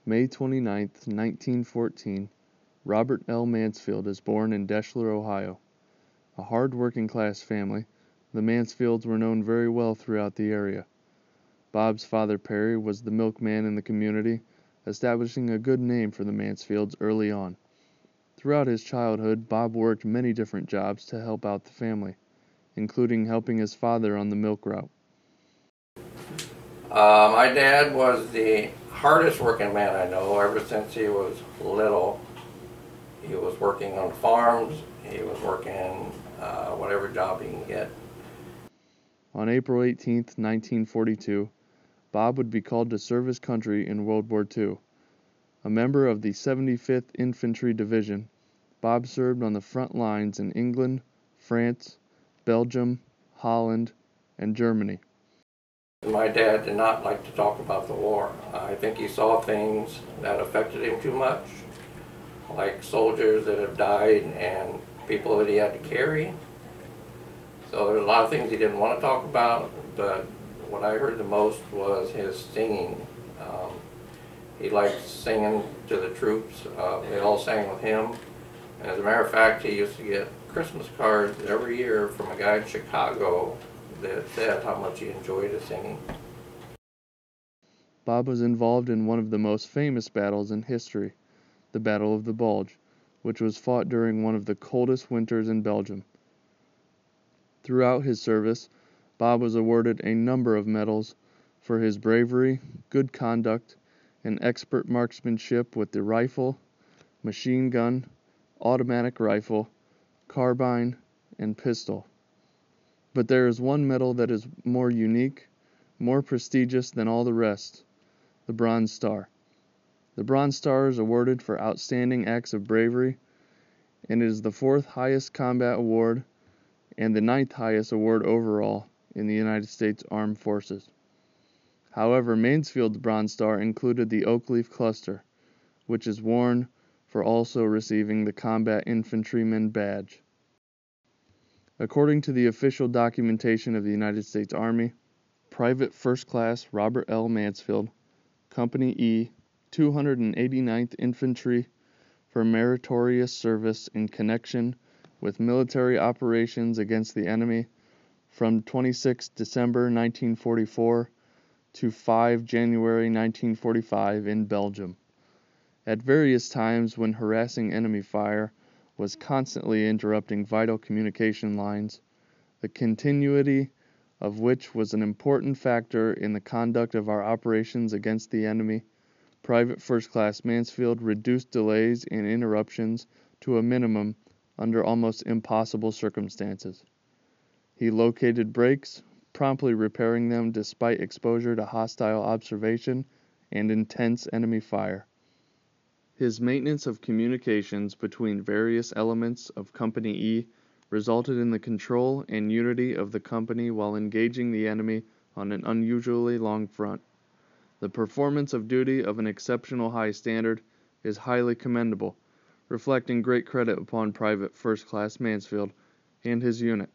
May 29, 1914, Robert L. Mansfield is born in Deshler, Ohio. A hard working-class family, the Mansfields were known very well throughout the area. Bob's father, Perry, was the milkman in the community, establishing a good name for the Mansfields early on. Throughout his childhood, Bob worked many different jobs to help out the family, including helping his father on the milk route. My dad was the hardest working man I know ever since he was little. He was working on farms, he was working whatever job he can get. On April 18, 1942, Bob would be called to serve his country in World War II. A member of the 75th Infantry Division, Bob served on the front lines in England, France, Belgium, Holland, and Germany. My dad did not like to talk about the war. I think he saw things that affected him too much, like soldiers that have died and people that he had to carry. So there's a lot of things he didn't want to talk about, but what I heard the most was his singing. He liked singing to the troops. They all sang with him. And as a matter of fact, he used to get Christmas cards every year from a guy in Chicago that said how much he enjoyed his singing. Bob was involved in one of the most famous battles in history, the Battle of the Bulge, which was fought during one of the coldest winters in Belgium. Throughout his service, Bob was awarded a number of medals for his bravery, good conduct, and expert marksmanship with the rifle, machine gun, automatic rifle, carbine, and pistol. But there is one medal that is more unique, more prestigious than all the rest, the Bronze Star. The Bronze Star is awarded for outstanding acts of bravery, and it is the fourth highest combat award and the ninth highest award overall in the United States Armed Forces. However, Mansfield's Bronze Star included the oak leaf cluster, which is worn for also receiving the Combat Infantryman Badge. According to the official documentation of the United States Army, Private First Class Robert L. Mansfield, Company E, 289th Infantry, for meritorious service in connection with military operations against the enemy from 26 December 1944 to 5 January 1945 in Belgium. At various times when harassing enemy fire was constantly interrupting vital communication lines, the continuity of which was an important factor in the conduct of our operations against the enemy, Private First Class Mansfield reduced delays and interruptions to a minimum under almost impossible circumstances. He located breaks, promptly repairing them despite exposure to hostile observation and intense enemy fire. His maintenance of communications between various elements of Company E resulted in the control and unity of the company while engaging the enemy on an unusually long front. The performance of duty of an exceptional high standard is highly commendable, reflecting great credit upon Private First Class Mansfield and his unit.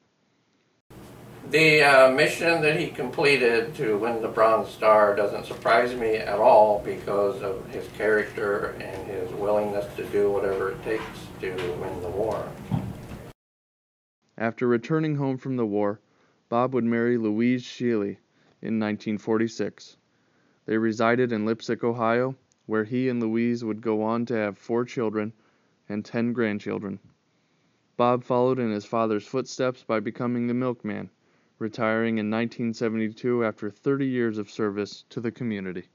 The mission that he completed to win the Bronze Star doesn't surprise me at all because of his character and his willingness to do whatever it takes to win the war. After returning home from the war, Bob would marry Louise Sheely in 1946. They resided in Leipsic, Ohio, where he and Louise would go on to have 4 children and 10 grandchildren. Bob followed in his father's footsteps by becoming the milkman, retiring in 1972 after 30 years of service to the community.